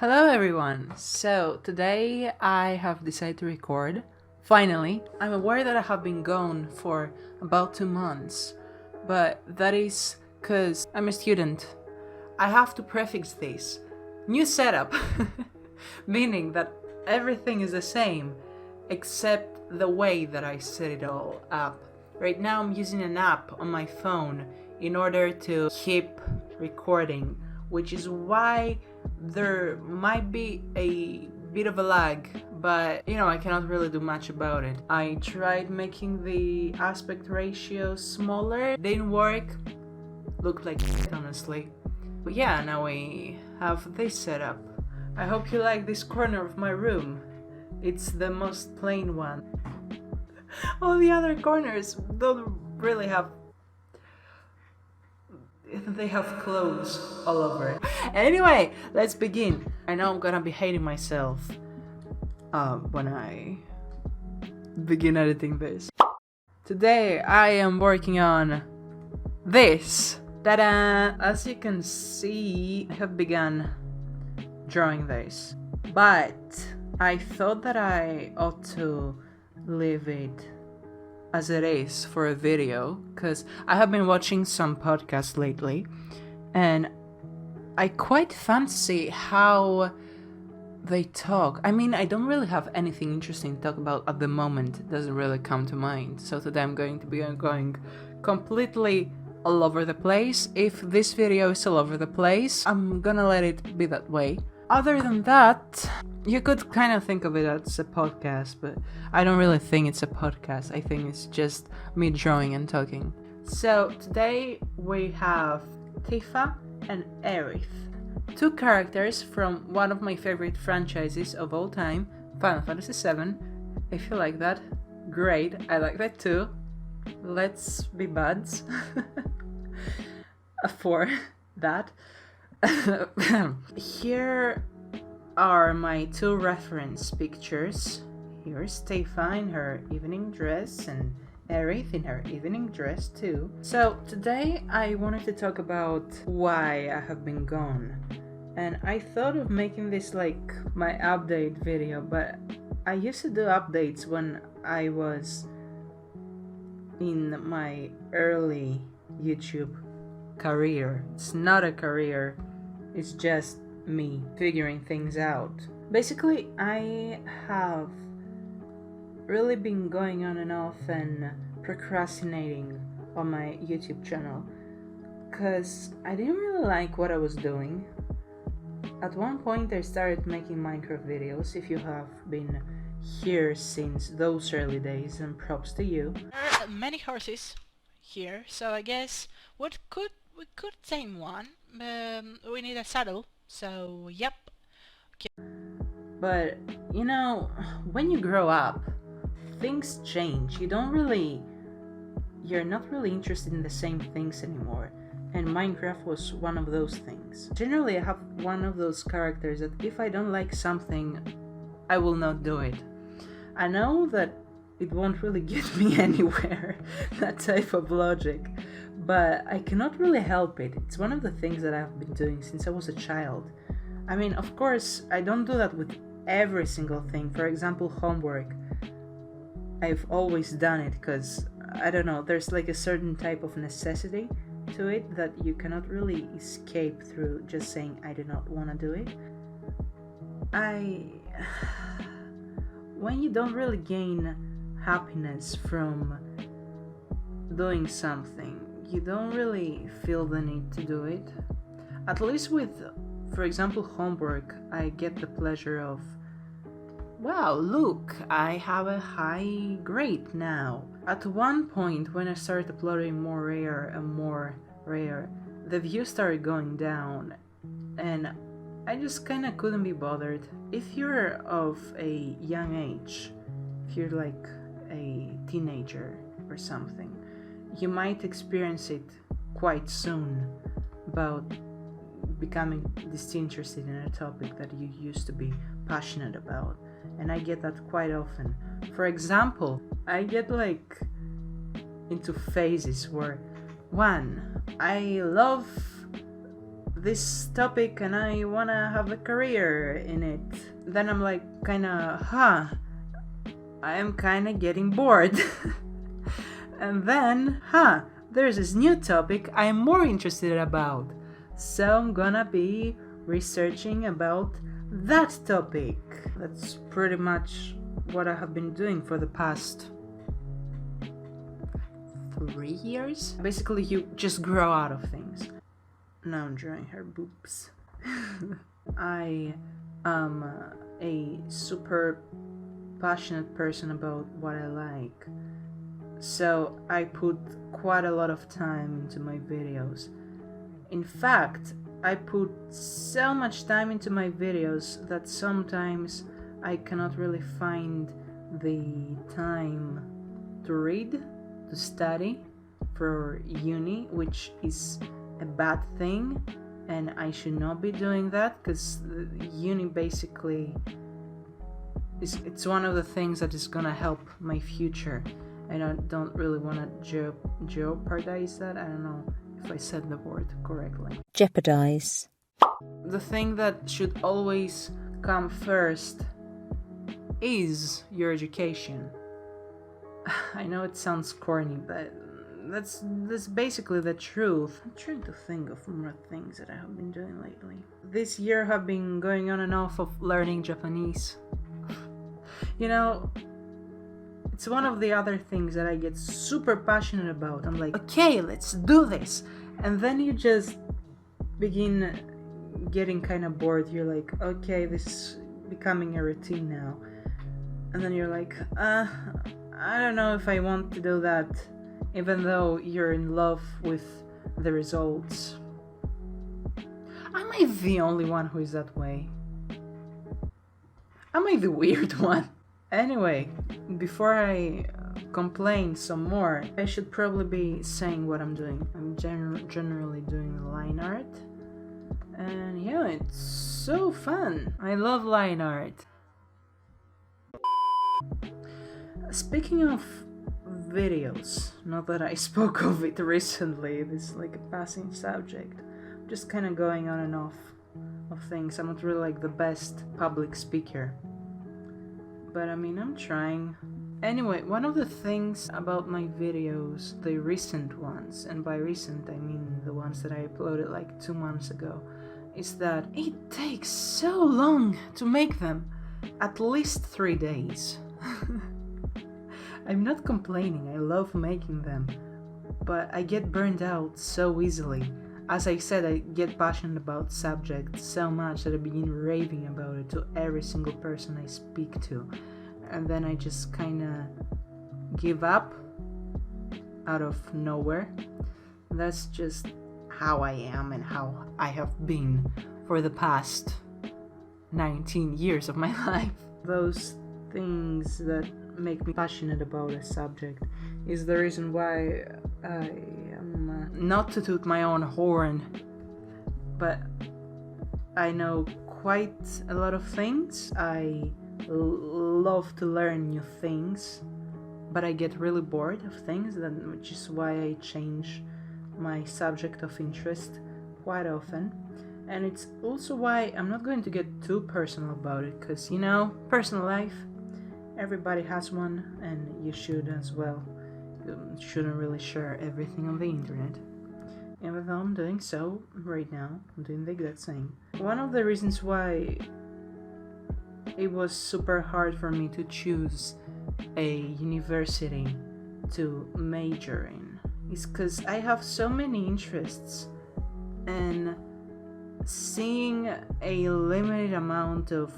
Hello everyone! So today I have decided to record. Finally, I'm aware that I have been gone for about 2 months, but that is because I'm a student. I have to prefix this. New setup, meaning that everything is the same except the way that I set it all up. Right now I'm using an app on my phone in order to keep recording, which is why there might be a bit of a lag, but I cannot really do much about it. I tried making the aspect ratio smaller, didn't work, looked like shit, honestly. But yeah, now we have this setup. I hope you like this corner of my room. It's the most plain one. All the other corners don't really have... They have clothes all over. Anyway, let's begin. I know I'm gonna be hating myself when I begin editing this. Today I am working on this. Ta-da! As you can see, I have begun drawing this, but I thought that I ought to leave it as it is for a video, because I have been watching some podcasts lately and I quite fancy how they talk. I mean, I don't really have anything interesting to talk about at the moment. It doesn't really come to mind. So today I'm going to be going completely all over the place. If this video is all over the place, I'm gonna let it be that way. Other than that, you could kind of think of it as a podcast, but I don't really think it's a podcast. I think it's just me drawing and talking. So today we have Tifa and Aerith, two characters from one of my favorite franchises of all time, Final Fantasy VII. If you like that, great, I like that too. Let's be buds for that. Here are my two reference pictures. Here's Tifa in her evening dress and Aerith in her evening dress too. So today I wanted to talk about why I have been gone. And I thought of making this like my update video, but I used to do updates when I was in my early YouTube career. It's not a career, it's just me figuring things out. Basically, I have really been going on and off and procrastinating on my YouTube channel because I didn't really like what I was doing. At one point I started making Minecraft videos. If you have been here since those early days, then props to you. There are many horses here, so I guess we could tame one. We need a saddle, so yep. But when you grow up, things change. You're not really interested in the same things anymore. And Minecraft was one of those things. Generally, I have one of those characters that if I don't like something, I will not do it. I know that it won't really get me anywhere, that type of logic, but I cannot really help it. It's one of the things that I've been doing since I was a child. I mean, of course, I don't do that with every single thing. For example, homework. I've always done it because, I don't know, there's like a certain type of necessity to it that you cannot really escape through just saying I do not want to do it. When you don't really gain happiness from doing something, you don't really feel the need to do it. At least with, for example, homework, I get the pleasure of, wow, look, I have a high grade now. At one point, when I started uploading more rare and more rare, the views started going down, and I just kinda couldn't be bothered. If you're of a young age, if you're like a teenager or something, you might experience it quite soon about becoming disinterested in a topic that you used to be passionate about. And I get that quite often. For example, I get like into phases where, one, I love this topic and I wanna have a career in it. Then I'm like kinda, I am kinda getting bored. And then, there's this new topic I'm more interested about. So I'm gonna be researching about that topic. That's pretty much what I have been doing for the past 3 years. Basically, you just grow out of things. Now I'm drawing her boobs. I am a super passionate person about what I like. So I put quite a lot of time into my videos. In fact, I put so much time into my videos that sometimes I cannot really find the time to read, to study for uni, which is a bad thing, and I should not be doing that, because uni basically it's one of the things that is gonna help my future. I don't really want to jeopardize that. I don't know if I said the word correctly. Jeopardize. The thing that should always come first is your education. I know it sounds corny, but that's basically the truth. I'm trying to think of more things that I have been doing lately. This year have been going on and off of learning Japanese. You know, it's one of the other things that I get super passionate about. I'm like, okay, let's do this. And then you just begin getting kind of bored. You're like, okay, this is becoming a routine now. And then you're like, I don't know if I want to do that, even though you're in love with the results. Am I the only one who is that way? Am I the weird one? Anyway, before I complain some more, I should probably be saying what I'm doing. I'm generally doing line art. And yeah, it's so fun. I love line art. Speaking of videos, not that I spoke of it recently, this is like a passing subject. I'm just kind of going on and off of things. I'm not really like the best public speaker, but I mean, I'm trying. Anyway, one of the things about my videos, the recent ones, and by recent I mean the ones that I uploaded like 2 months ago, is that it takes so long to make them. At least 3 days. I'm not complaining, I love making them, but I get burned out so easily. As I said, I get passionate about subjects so much that I begin raving about it to every single person I speak to, and then I just kinda give up out of nowhere. That's just how I am and how I have been for the past 19 years of my life. Those things that make me passionate about a subject is the reason why I am not to toot my own horn, but I know quite a lot of things. I love to learn new things, but I get really bored of things, which is why I change my subject of interest quite often. And it's also why I'm not going to get too personal about it, because, you know, personal life, everybody has one, and you should as well. You shouldn't really share everything on the internet. Even though I'm doing so right now, I'm doing the exact same. One of the reasons why it was super hard for me to choose a university to major in is because I have so many interests, and seeing a limited amount of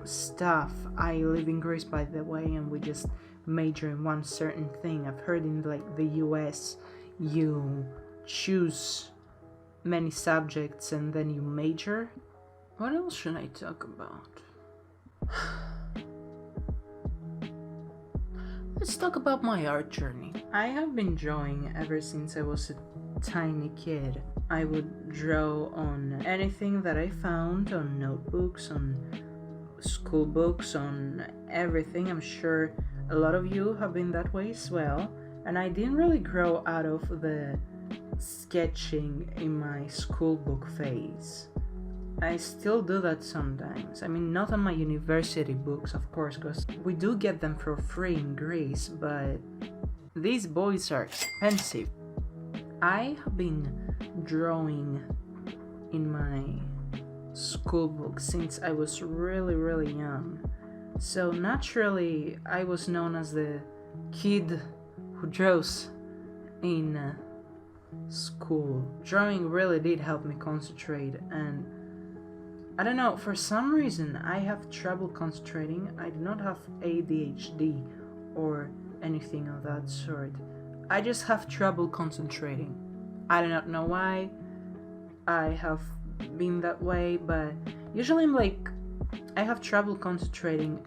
stuff. I live in Greece, by the way, and we just major in one certain thing. I've heard in like the US you choose many subjects and then you major. What else should I talk about? Let's talk about my art journey. I have been drawing ever since I was a tiny kid. I would draw on anything that I found, on notebooks, on school books, on everything. I'm sure a lot of you have been that way as well. And I didn't really grow out of the sketching in my school book phase. I still do that sometimes. I mean, not on my university books, of course, because we do get them for free in Greece, but these boys are expensive. I have been drawing in my school book since I was really young. So naturally, I was known as the kid who draws in school. Drawing really did help me concentrate, and I don't know, for some reason I have trouble concentrating. I do not have ADHD or anything of that sort. I just have trouble concentrating. I do not know why I have been that way, but usually I have trouble concentrating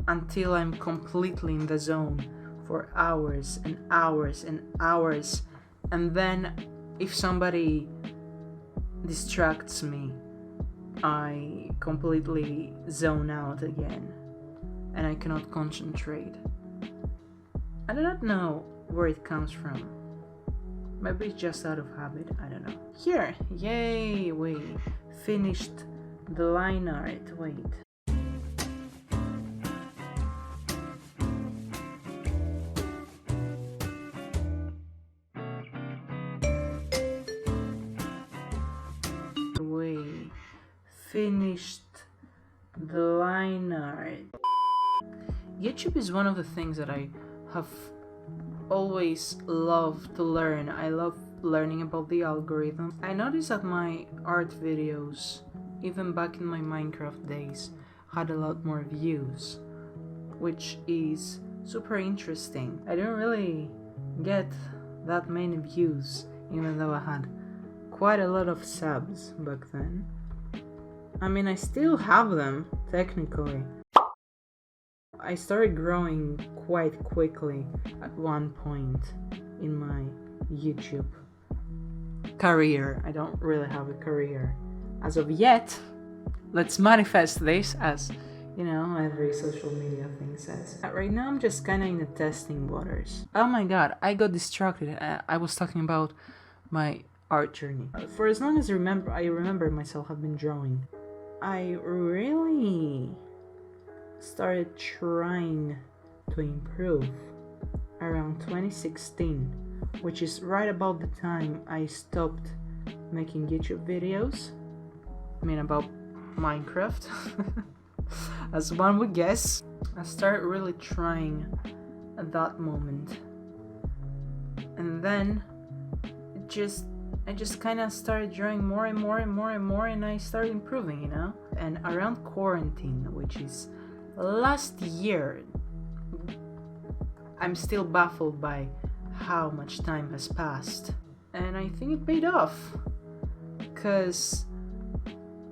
until I'm completely in the zone for hours and hours and hours, and then if somebody distracts me, I completely zone out again and I cannot concentrate. I do not know where it comes from. Maybe it's just out of habit, I don't know. Here, yay, we finished the line art, wait. We finished the line art. YouTube is one of the things that I have always loved to learn. I love learning about the algorithm. I noticed that my art videos, even back in my Minecraft days, had a lot more views, which is super interesting. I didn't really get that many views, even though I had quite a lot of subs back then. I mean, I still have them, technically. I started growing quite quickly at one point in my YouTube career. I don't really have a career as of yet. Let's manifest this, as you know, every social media thing says. Right now I'm just kinda in the testing waters. Oh my god, I got distracted. I was talking about my art journey. For as long as I remember myself have been drawing. I really started trying to improve around 2016, which is right about the time I stopped making YouTube videos. I mean, about Minecraft. As one would guess, I started really trying at that moment, and then I just kind of started drawing more and more, and I started improving, you know? And around quarantine, which is last year, I'm still baffled by how much time has passed. And I think it paid off. Because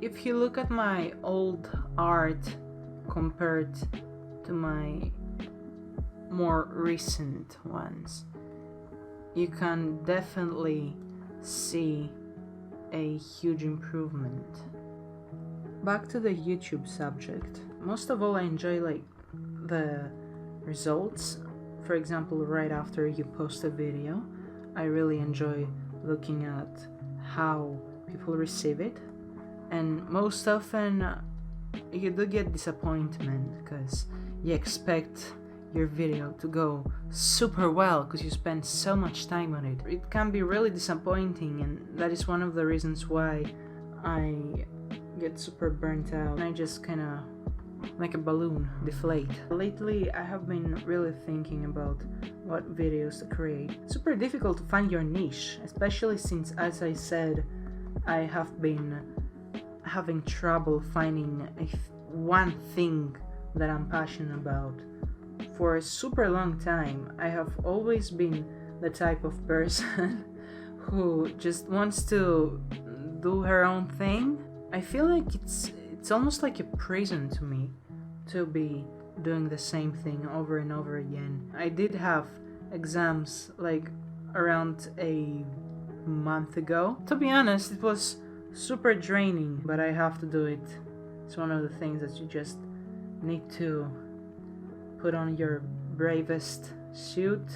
if you look at my old art compared to my more recent ones, you can definitely see a huge improvement. Back to the YouTube subject. Most of all, I enjoy the results. For example, right after you post a video, I really enjoy looking at how people receive it. And most often you do get disappointment because you expect your video to go super well because you spend so much time on it. It can be really disappointing, and that is one of the reasons why I get super burnt out and I just kind of like a balloon deflate. Lately I have been really thinking about what videos to create. It's super difficult to find your niche, especially since, as I said, I have been having trouble finding one thing that I'm passionate about. For a super long time, I have always been the type of person who just wants to do her own thing. I feel like it's almost like a prison to me to be doing the same thing over and over again. I did have exams around a month ago. To be honest, it was super draining, but I have to do it. It's one of the things that you just need to put on your bravest suit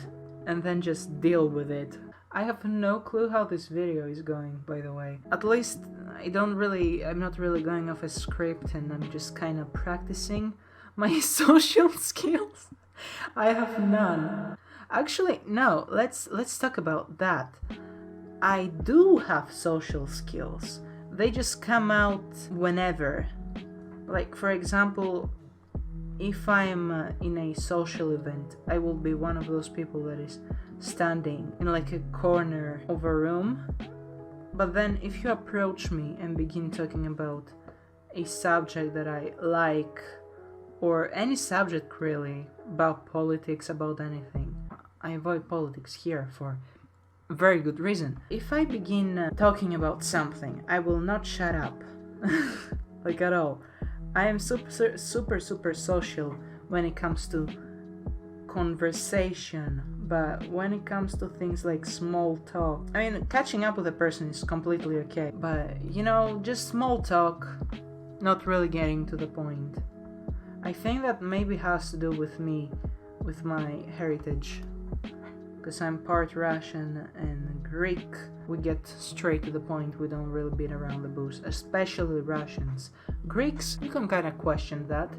and then just deal with it. I have no clue how this video is going, by the way. At least I'm not really going off a script, and I'm just kind of practicing my social skills. I have none. Actually, no, let's talk about that. I do have social skills. They just come out whenever. Like, for example, if I'm in a social event, I will be one of those people that is standing in like a corner of a room. But then if you approach me and begin talking about a subject that I like, or any subject really, about politics, about anything, I avoid politics here for very good reason. If I begin talking about something, I will not shut up. Like at all. I am super social when it comes to conversation, but when it comes to things like small talk, I mean, catching up with a person is completely okay, but you know, just small talk, not really getting to the point. I think that maybe has to do with me, with my heritage, because I'm part Russian and Greek. We get straight to the point, we don't really beat around the bush, especially Russians. Greeks, you can kind of question that.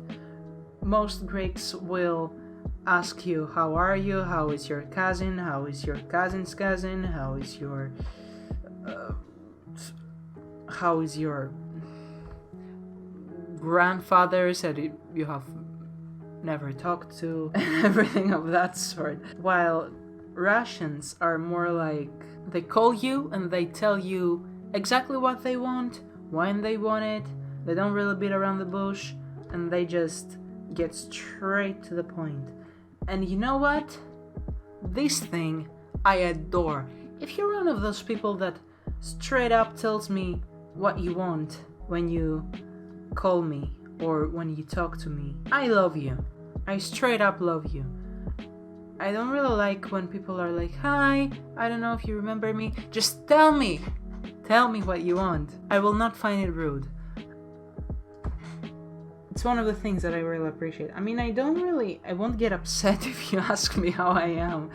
Most Greeks will ask you, how are you, how is your cousin, how is your cousin's cousin, how is your grandfather that you have never talked to, everything of that sort. While Russians are more like, they call you and they tell you exactly what they want, when they want it, they don't really beat around the bush, and they just get straight to the point. And you know what? This thing I adore. If you're one of those people that straight up tells me what you want when you call me or when you talk to me, I love you. I straight up love you. I don't really like when people are like, hi, I don't know if you remember me. Just tell me what you want. I will not find it rude. It's one of the things that I really appreciate. I mean, I won't get upset if you ask me how I am.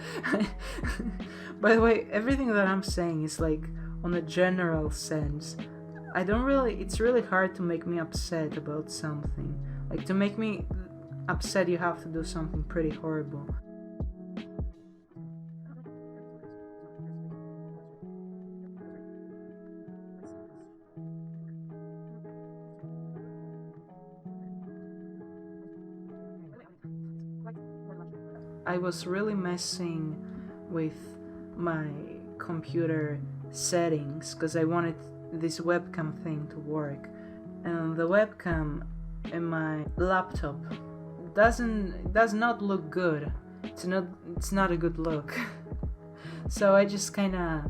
By the way, everything that I'm saying is like on a general sense. It's really hard to make me upset about something. Like, to make me upset, you have to do something pretty horrible. I was really messing with my computer settings because I wanted this webcam thing to work, and the webcam in my laptop does not look good. It's not a good look. So I just kind of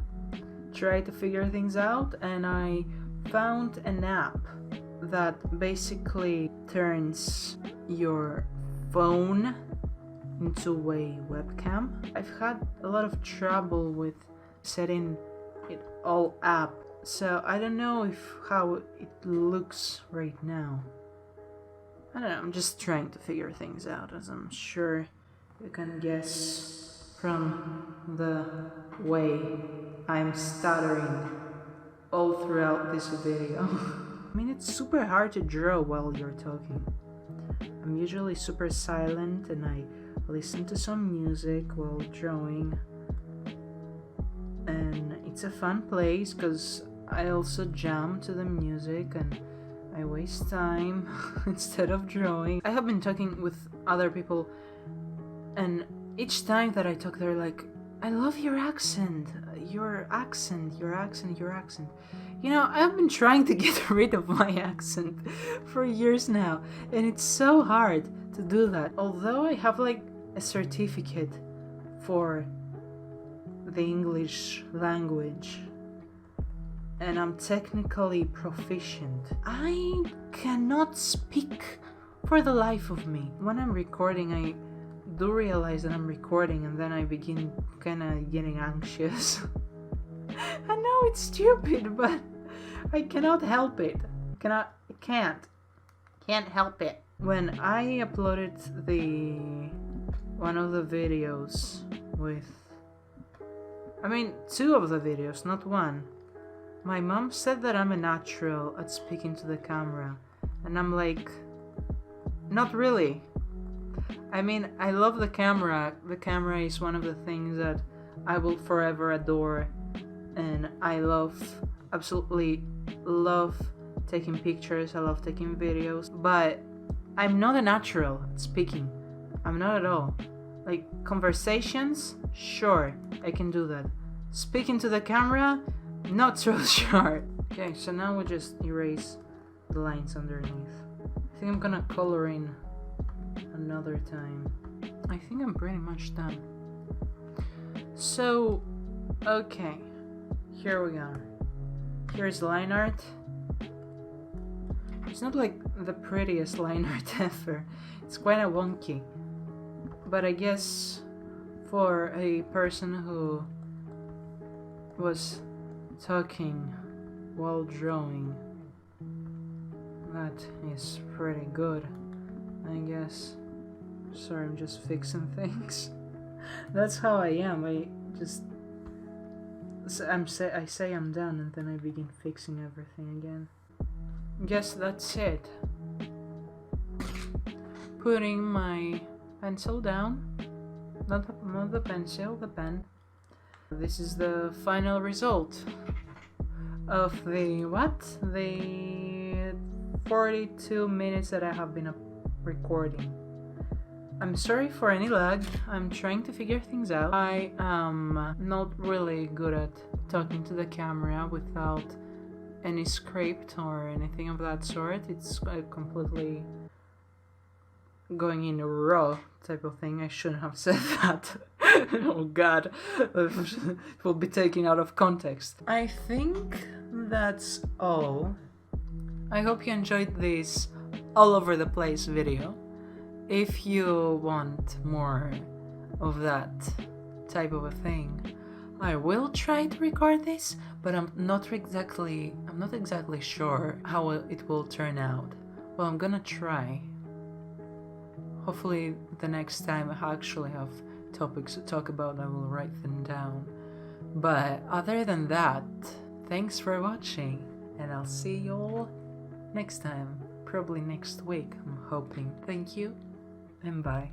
tried to figure things out, and I found an app that basically turns your phone into a webcam. I've had a lot of trouble with setting it all up, so I don't know how it looks right now. I don't know, I'm just trying to figure things out, as I'm sure you can guess from the way I'm stuttering all throughout this video. I mean, it's super hard to draw while you're talking. I'm usually super silent and I listen to some music while drawing, and it's a fun place because I also jam to the music and I waste time instead of drawing. I have been talking with other people, and each time that I talk, they're like, I love your accent. You know, I've been trying to get rid of my accent for years now, and it's so hard to do that. Although I have like a certificate for the English language and I'm technically proficient, I cannot speak for the life of me. When I'm recording, I do realize that I'm recording, and then I begin kind of getting anxious. I know it's stupid, but I cannot help it. Can't help it. When I uploaded one of the videos with I mean, 2 of the videos, not 1. My mom said that I'm a natural at speaking to the camera, and I'm like, not really. I mean, I love the camera. The camera is one of the things that I will forever adore, and I absolutely love taking pictures, I love taking videos, but I'm not a natural at speaking. I'm not at all. Like, conversations, sure, I can do that. Speaking to the camera, not so sure. Okay, so now we'll just erase the lines underneath. I think I'm gonna color in another time. I think I'm pretty much done. So, okay, here we go. Here's line art. It's not like the prettiest line art ever. It's quite a wonky. But I guess for a person who was talking while drawing, that is pretty good, I guess. Sorry, I'm just fixing things. That's how I am. I say I'm done and then I begin fixing everything again. Guess that's it. Putting my pencil down. Not the pencil, the pen. This is the final result of the 42 minutes that I have been recording. I'm sorry for any lag. I'm trying to figure things out. I am not really good at talking to the camera without any script or anything of that sort. It's completely going in raw type of thing. I shouldn't have said that. Oh god, it will be taken out of context. I think that's all. I hope you enjoyed this all over the place video. If you want more of that type of a thing, I will try to record this, but I'm not exactly sure how it will turn out. Well, I'm gonna try. Hopefully the next time I actually have topics to talk about, I will write them down. But other than that, thanks for watching, and I'll see you all next time. Probably next week, I'm hoping. Thank you, and bye.